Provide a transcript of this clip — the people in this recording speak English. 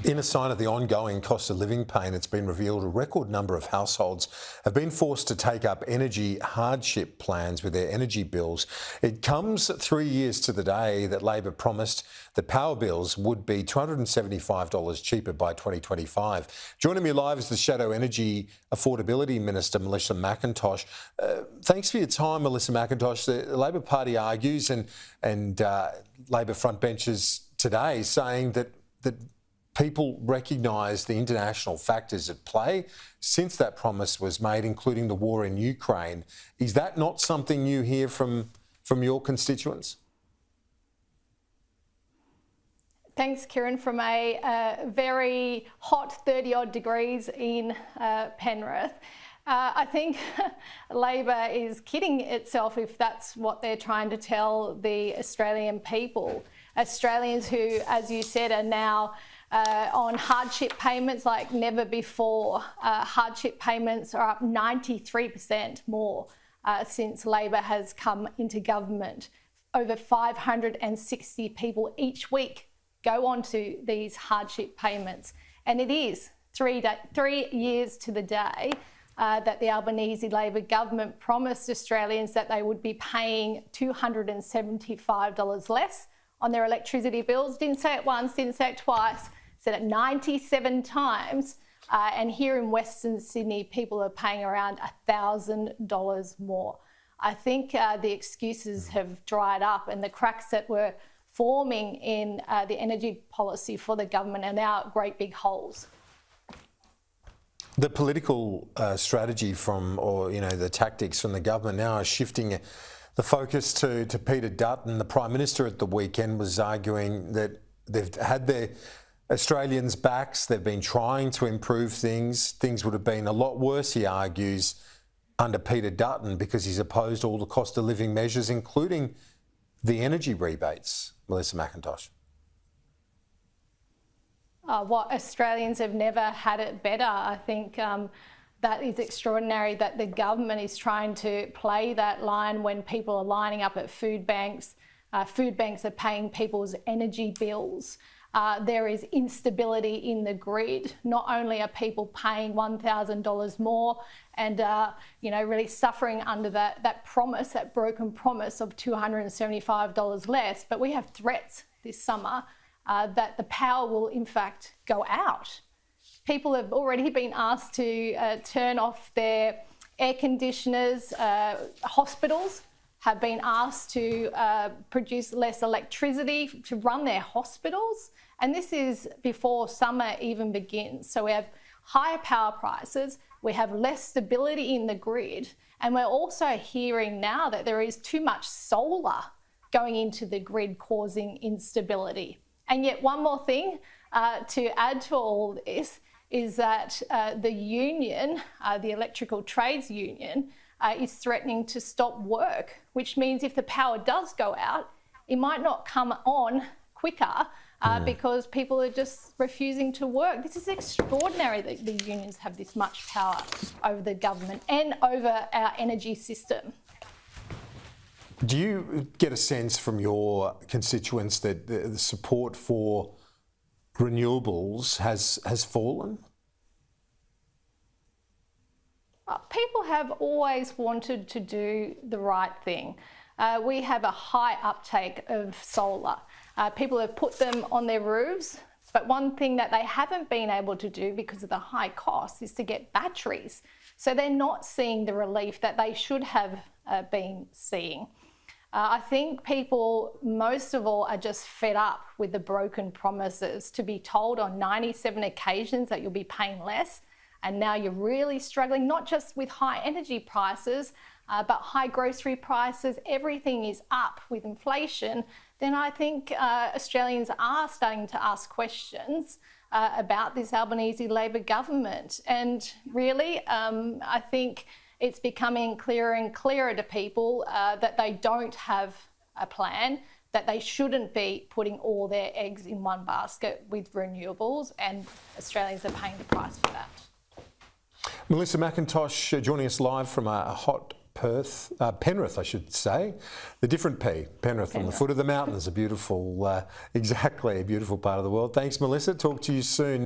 In a sign of the ongoing cost of living pain, it's been revealed a record number of households have been forced to take up energy hardship plans with their energy bills. It comes 3 years to the day that Labor promised that power bills would be $275 cheaper by 2025. Joining me live is the Shadow Energy Affordability Minister, Melissa McIntosh. Thanks for your time, Melissa McIntosh. The Labor Party argues and Labor frontbenchers today saying that people recognise the international factors at play since that promise was made, including the war in Ukraine. Is that not something you hear from your constituents? Thanks, Kieran. From a very hot 30-odd degrees in Penrith, I think Labor is kidding itself if that's what they're trying to tell the Australian people. Australians who, as you said, are now on hardship payments like never before. Hardship payments are up 93% more since Labor has come into government. Over 560 people each week go on to these hardship payments. And it is 3 years to the day that the Albanese Labor government promised Australians that they would be paying $275 less on their electricity bills. Didn't say it once, didn't say it twice, said it 97 times. And here in Western Sydney, people are paying around $1,000 more. I think the excuses have dried up, and the cracks that were forming in the energy policy for the government are now great big holes. The political strategy the tactics from the government now are shifting the focus to Peter Dutton. The Prime Minister at the weekend was arguing that they've had their Australians' backs. They've been trying to improve things. Things would have been a lot worse, he argues, under Peter Dutton because he's opposed all the cost of living measures, including the energy rebates. Melissa McIntosh. What Australians have never had it better. I think that is extraordinary that the government is trying to play that line when people are lining up at food banks. Food banks are paying people's energy bills. There is instability in the grid. Not only are people paying $1,000 more and really suffering under that promise, that broken promise of $275 less, but we have threats this summer that the power will in fact go out. People have already been asked to turn off their air conditioners. Hospitals have been asked to produce less electricity to run their hospitals. And this is before summer even begins. So we have higher power prices, we have less stability in the grid, and we're also hearing now that there is too much solar going into the grid causing instability. And yet one more thing to add to all this is that the union, the Electrical Trades Union, is threatening to stop work, which means if the power does go out, it might not come on quicker because people are just refusing to work. This is extraordinary that the unions have this much power over the government and over our energy system. Do you get a sense from your constituents that the support for renewables has fallen? People have always wanted to do the right thing. We have a high uptake of solar. People have put them on their roofs, but one thing that they haven't been able to do because of the high cost is to get batteries. So they're not seeing the relief that they should have been seeing. I think people, most of all, are just fed up with the broken promises to be told on 97 occasions that you'll be paying less. And now you're really struggling, not just with high energy prices, but high grocery prices. Everything is up with inflation. Then I think Australians are starting to ask questions about this Albanese Labor government. And really, I think it's becoming clearer and clearer to people that they don't have a plan, that they shouldn't be putting all their eggs in one basket with renewables, and Australians are paying the price for that. Melissa McIntosh joining us live from a hot Penrith, I should say. The different P, Penrith, on the foot of the mountains, a beautiful, exactly, a beautiful part of the world. Thanks, Melissa. Talk to you soon.